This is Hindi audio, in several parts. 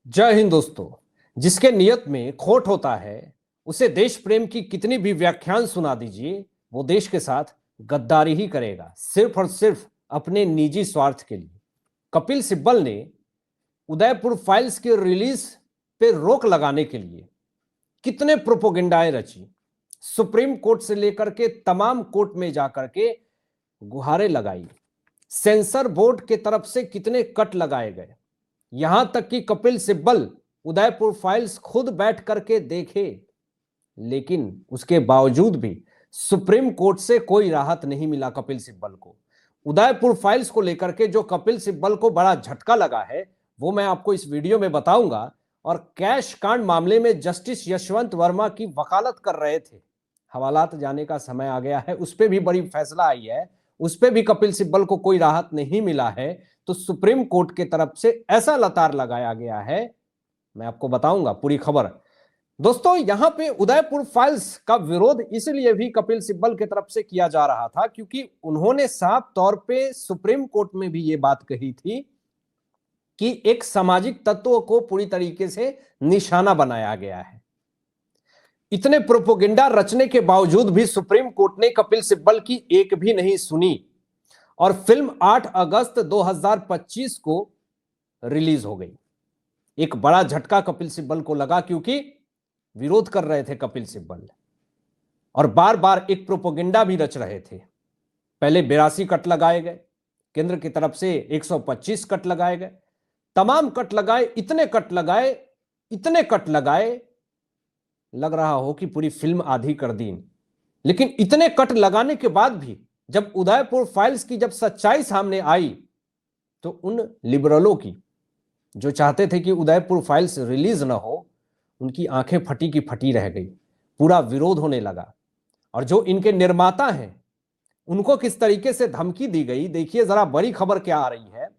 जय हिंद दोस्तों। जिसके नियत में खोट होता है उसे देश प्रेम की कितनी भी व्याख्यान सुना दीजिए, वो देश के साथ गद्दारी ही करेगा, सिर्फ और सिर्फ अपने निजी स्वार्थ के लिए। कपिल सिब्बल ने उदयपुर फाइल्स की रिलीज पे रोक लगाने के लिए कितने प्रोपोगेंडाएं रची, सुप्रीम कोर्ट से लेकर के तमाम कोर्ट में जाकर के गुहारें लगाई, सेंसर बोर्ड के तरफ से कितने कट लगाए गए, यहां तक कि कपिल सिब्बल उदयपुर फाइल्स खुद बैठ करके देखे, लेकिन उसके बावजूद भी सुप्रीम कोर्ट से कोई राहत नहीं मिला कपिल सिब्बल को। उदयपुर फाइल्स को लेकर के जो कपिल सिब्बल को बड़ा झटका लगा है वो मैं आपको इस वीडियो में बताऊंगा। और कैश कांड मामले में जस्टिस यशवंत वर्मा की वकालत कर रहे थे, हवालात जाने का समय आ गया है, उस पर भी बड़ी फैसला आई है, उस पर भी कपिल सिब्बल को कोई राहत नहीं मिला है। तो सुप्रीम कोर्ट के तरफ से ऐसा लतार लगाया गया है, मैं आपको बताऊंगा पूरी खबर। दोस्तों, यहां पे उदयपुर फाइल्स का विरोध इसलिए भी कपिल सिब्बल की तरफ से किया जा रहा था क्योंकि उन्होंने साफ तौर पे सुप्रीम कोर्ट में भी ये बात कही थी कि एक सामाजिक तत्व को पूरी तरीके से निशाना बनाया गया है। इतने प्रोपोगेंडा रचने के बावजूद भी सुप्रीम कोर्ट ने कपिल सिब्बल की एक भी नहीं सुनी और फिल्म 8 अगस्त 2025 को रिलीज हो गई। एक बड़ा झटका कपिल सिब्बल को लगा क्योंकि विरोध कर रहे थे कपिल सिब्बल और बार बार एक प्रोपोगेंडा भी रच रहे थे। पहले 82 कट लगाए गए, केंद्र की तरफ से 125 कट लगाए गए, तमाम कट लगाए, इतने कट लगाए, लग रहा हो कि पूरी फिल्म आधी कर दी। लेकिन इतने कट लगाने के बाद भी जब उदयपुर फाइल्स की जब सच्चाई सामने आई तो उन लिबरलों की जो चाहते थे कि उदयपुर फाइल्स रिलीज ना हो, उनकी आंखें फटी की फटी रह गई, पूरा विरोध होने लगा। और जो इनके निर्माता हैं उनको किस तरीके से धमकी दी गई, देखिए जरा बड़ी खबर क्या आ रही है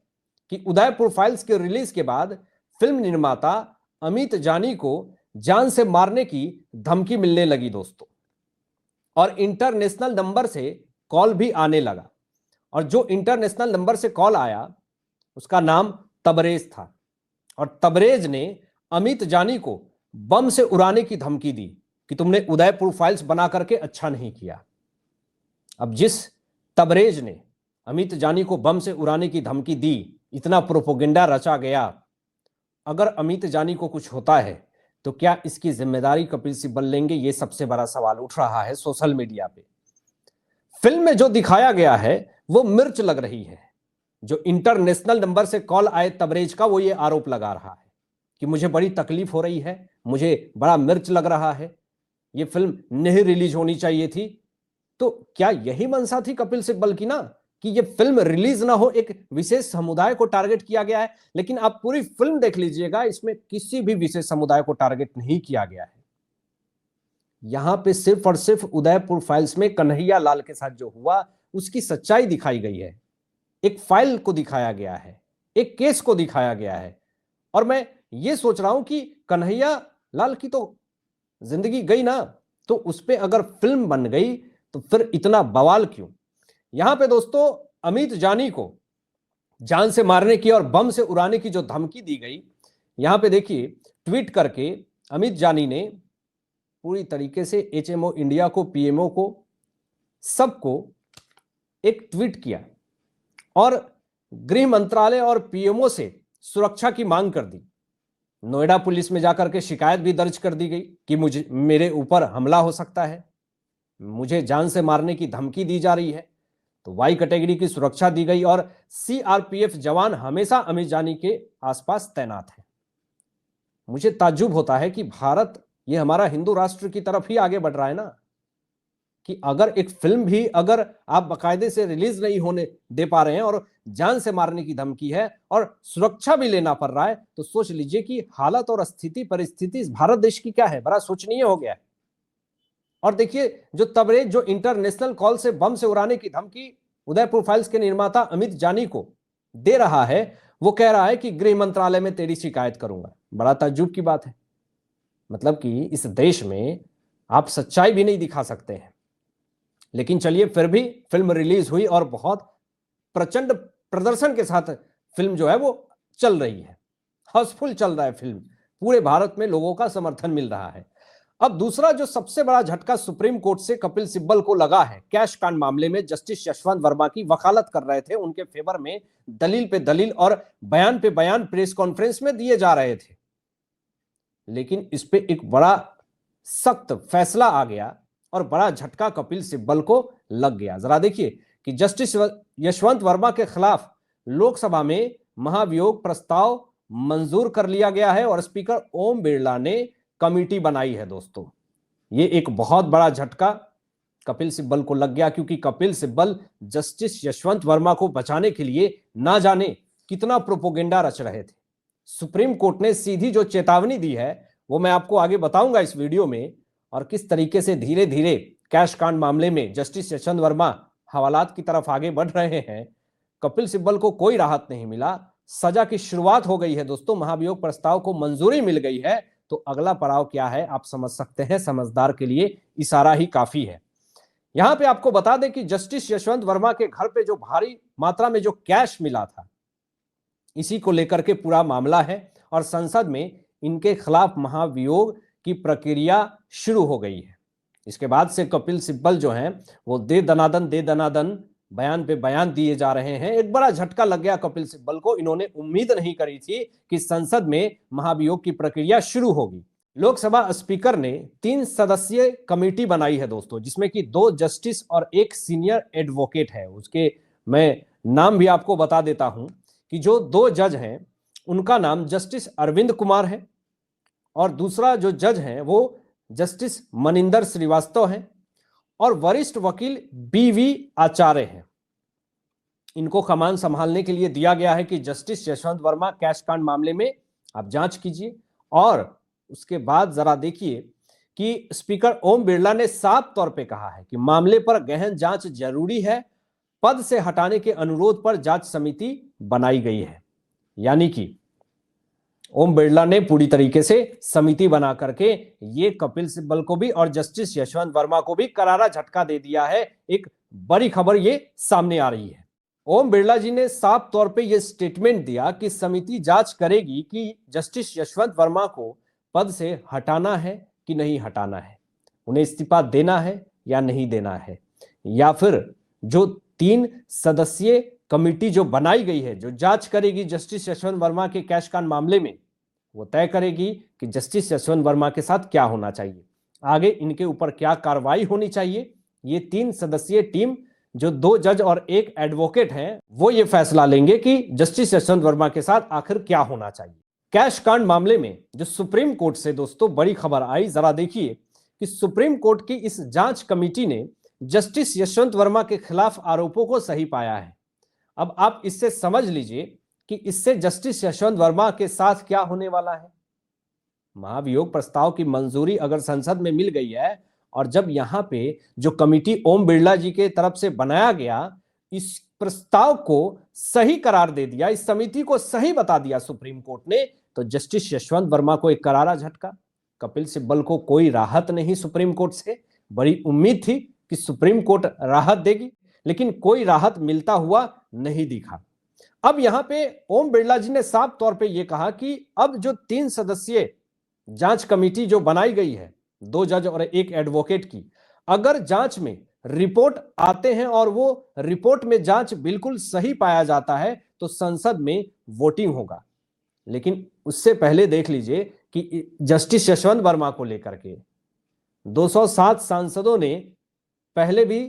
कि उदयपुर फाइल्स के रिलीज के बाद फिल्म निर्माता अमित जानी को जान से मारने की धमकी मिलने लगी दोस्तों, और इंटरनेशनल नंबर से कॉल भी आने लगा। और जो इंटरनेशनल नंबर से कॉल आया उसका नाम तबरेज था और तबरेज ने अमित जानी को बम से उड़ाने की धमकी दी कि तुमने उदयपुर फाइल्स बना करके अच्छा नहीं किया। अब जिस तबरेज ने अमित जानी को बम से उड़ाने की धमकी दी, इतना प्रोपोगेंडा रचा गया, अगर अमित जानी को कुछ होता है तो क्या इसकी जिम्मेदारी कपिल सिब्बल लेंगे? ये सबसे बड़ा सवाल उठ रहा है सोशल मीडिया पे। फिल्म में जो दिखाया गया है वो मिर्च लग रही है। जो इंटरनेशनल नंबर से कॉल आए तबरेज का, वो ये आरोप लगा रहा है कि मुझे बड़ी तकलीफ हो रही है, मुझे बड़ा मिर्च लग रहा है, ये फिल्म नहीं रिलीज होनी चाहिए थी। तो क्या यही मंशा थी कपिल सिब्बल की ना, कि ये फिल्म रिलीज ना हो, एक विशेष समुदाय को टारगेट किया गया है। लेकिन आप पूरी फिल्म देख लीजिएगा, इसमें किसी भी विशेष समुदाय को टारगेट नहीं किया गया है। यहां पे सिर्फ और सिर्फ उदयपुर फाइल्स में कन्हैया लाल के साथ जो हुआ उसकी सच्चाई दिखाई गई है। एक फाइल को दिखाया गया है, एक केस को दिखाया गया है। और मैं ये सोच रहा हूं कि कन्हैया लाल की तो जिंदगी गई ना, तो उस पर अगर फिल्म बन गई तो फिर इतना बवाल क्यों? यहां पे दोस्तों अमित जानी को जान से मारने की और बम से उड़ाने की जो धमकी दी गई, यहां पे देखिए ट्वीट करके अमित जानी ने पूरी तरीके से एचएमओ इंडिया को, पीएमओ को, सबको एक ट्वीट किया और गृह मंत्रालय और पीएमओ से सुरक्षा की मांग कर दी। नोएडा पुलिस में जाकर के शिकायत भी दर्ज कर दी गई कि मेरे ऊपर हमला हो सकता है, मुझे जान से मारने की धमकी दी जा रही है। तो वाई कैटेगरी की सुरक्षा दी गई और सीआरपीएफ जवान हमेशा अमित जानी के आसपास तैनात हैं। मुझे ताज्जुब होता है कि भारत, ये हमारा हिंदू राष्ट्र की तरफ ही आगे बढ़ रहा है ना, कि अगर एक फिल्म भी अगर आप बाकायदे से रिलीज नहीं होने दे पा रहे हैं और जान से मारने की धमकी है और सुरक्षा भी लेना पड़ रहा है, तो सोच लीजिए कि हालत और स्थिति परिस्थिति इस भारत देश की क्या है। बड़ा सोचनीय हो गया है। और देखिए जो तबरेज, जो इंटरनेशनल कॉल से बम से उड़ाने की धमकी उदयपुर फाइल्स के निर्माता अमित जानी को दे रहा है, वो कह रहा है कि गृह मंत्रालय में तेरी शिकायत करूंगा। बड़ा ताज्जुब की बात है। मतलब कि इस देश में आप सच्चाई भी नहीं दिखा सकते हैं। लेकिन चलिए, फिर भी फिल्म रिलीज हुई और बहुत प्रचंड प्रदर्शन के साथ फिल्म जो है वो चल रही है। हाउसफुल चल रहा है फिल्म, पूरे भारत में लोगों का समर्थन मिल रहा है। अब दूसरा जो सबसे बड़ा झटका सुप्रीम कोर्ट से कपिल सिब्बल को लगा है, कैश कांड मामले में जस्टिस यशवंत वर्मा की वकालत कर रहे थे, उनके फेवर में दलील पे दलील और बयान पे बयान प्रेस कॉन्फ्रेंस में दिए जा रहे थे, लेकिन इस पे एक बड़ा सख्त फैसला आ गया और बड़ा झटका कपिल सिब्बल को लग गया। जरा देखिए कि जस्टिस यशवंत वर्मा के खिलाफ लोकसभा में महाभियोग प्रस्ताव मंजूर कर लिया गया है और स्पीकर ओम बिरला ने कमेटी बनाई है। दोस्तों, ये एक बहुत बड़ा झटका कपिल सिब्बल को लग गया, क्योंकि कपिल सिब्बल जस्टिस यशवंत वर्मा को बचाने के लिए ना जाने कितना प्रोपोगेंडा रच रहे थे। सुप्रीम कोर्ट ने सीधी जो चेतावनी दी है वो मैं आपको आगे बताऊंगा इस वीडियो में, और किस तरीके से धीरे धीरे कैश कांड मामले में जस्टिस यशवंत वर्मा हवालात की तरफ आगे बढ़ रहे हैं। कपिल सिब्बल को कोई राहत नहीं मिला, सजा की शुरुआत हो गई है। दोस्तों, महाभियोग प्रस्ताव को मंजूरी मिल गई है, तो अगला पड़ाव क्या है आप समझ सकते हैं। समझदार के लिए इशारा ही काफी है। यहां पे आपको बता दें कि जस्टिस यशवंत वर्मा के घर पे जो भारी मात्रा में जो कैश मिला था, इसी को लेकर के पूरा मामला है और संसद में इनके खिलाफ महाभियोग की प्रक्रिया शुरू हो गई है। इसके बाद से कपिल सिब्बल जो हैं वो दे दनादन बयान पे बयान दिए जा रहे हैं। एक बड़ा झटका लग गया कपिल सिब्बल को। इन्होंने उम्मीद नहीं करी थी कि संसद में महाभियोग की प्रक्रिया शुरू होगी। लोकसभा स्पीकर ने 3 सदस्यीय कमेटी बनाई है दोस्तों, जिसमें कि 2 जस्टिस और 1 सीनियर एडवोकेट है। उसके मैं नाम भी आपको बता देता हूं कि जो 2 जज हैं उनका नाम जस्टिस अरविंद कुमार है और दूसरा जो जज हैं वो जस्टिस मनिंदर श्रीवास्तव हैं और वरिष्ठ वकील बीवी आचार्य हैं। इनको कमान संभालने के लिए दिया गया है कि जस्टिस यशवंत वर्मा कैश कांड मामले में आप जांच कीजिए। और उसके बाद जरा देखिए कि स्पीकर ओम बिरला ने साफ तौर पे कहा है कि मामले पर गहन जांच जरूरी है। पद से हटाने के अनुरोध पर जांच समिति बनाई गई है। यानी कि ओम बिरला ने पूरी तरीके से समिति बना करके ये कपिल सिब्बल को भी और जस्टिस यशवंत वर्मा को भी करारा झटका दे दिया है। एक बड़ी खबर ये सामने आ रही है। ओम बिरला जी ने साफ तौर पे ये स्टेटमेंट दिया कि समिति जांच करेगी कि जस्टिस यशवंत वर्मा को पद से हटाना है कि नहीं हटाना है, उन्हें इस्तीफा देना है या नहीं देना है, या फिर जो 3 सदस्यीय कमेटी जो बनाई गई है जो जांच करेगी जस्टिस यशवंत वर्मा के कैश कांड मामले में, वो तय करेगी कि जस्टिस यशवंत वर्मा के साथ क्या होना चाहिए, आगे इनके ऊपर क्या कार्रवाई होनी चाहिए। ये 3 सदस्यीय टीम जो 2 जज और 1 एडवोकेट हैं वो ये फैसला लेंगे कि जस्टिस यशवंत वर्मा के साथ आखिर क्या होना चाहिए। कैश कांड मामले में जो सुप्रीम कोर्ट से दोस्तों बड़ी खबर आई, जरा देखिए कि सुप्रीम कोर्ट की इस जांच कमेटी ने जस्टिस यशवंत वर्मा के खिलाफ आरोपों को सही पाया है। अब आप इससे समझ लीजिए कि इससे जस्टिस यशवंत वर्मा के साथ क्या होने वाला है। महाभियोग प्रस्ताव की मंजूरी अगर संसद में मिल गई है और जब यहां पे जो कमेटी ओम बिरला जी के तरफ से बनाया गया, इस प्रस्ताव को सही करार दे दिया, इस समिति को सही बता दिया सुप्रीम कोर्ट ने, तो जस्टिस यशवंत वर्मा को एक करारा झटका। कपिल सिब्बल को कोई राहत नहीं सुप्रीम कोर्ट से। बड़ी उम्मीद थी कि सुप्रीम कोर्ट राहत देगी, लेकिन कोई राहत मिलता हुआ नहीं दिखा। अब यहां पे ओम बिरला जी ने साफ तौर पे ये कहा कि अब जो 3 सदस्यीय जांच कमेटी जो बनाई गई है, 2 जज और 1 एडवोकेट की, अगर जांच में रिपोर्ट आते हैं और वो रिपोर्ट में जांच बिल्कुल सही पाया जाता है तो संसद में वोटिंग होगा। लेकिन उससे पहले देख लीजिए कि जस्टिस यशवंत वर्मा को लेकर के 207 सांसदों ने पहले भी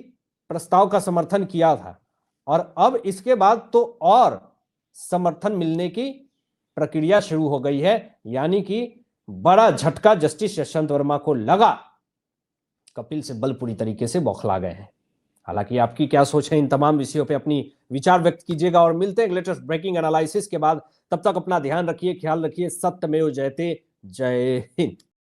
प्रस्ताव का समर्थन किया था और अब इसके बाद तो और समर्थन मिलने की प्रक्रिया शुरू हो गई है। यानी कि बड़ा झटका जस्टिस यशवंत वर्मा को लगा। कपिल सिब्बल पूरी तरीके से बौखला गए हैं। हालांकि आपकी क्या सोच है इन तमाम विषयों पे अपनी विचार व्यक्त कीजिएगा और मिलते हैं लेटेस्ट ब्रेकिंग एनालिसिस के बाद। तब तक अपना ध्यान रखिए, ख्याल रखिए। सत्यमेव जयते। जय हिंद।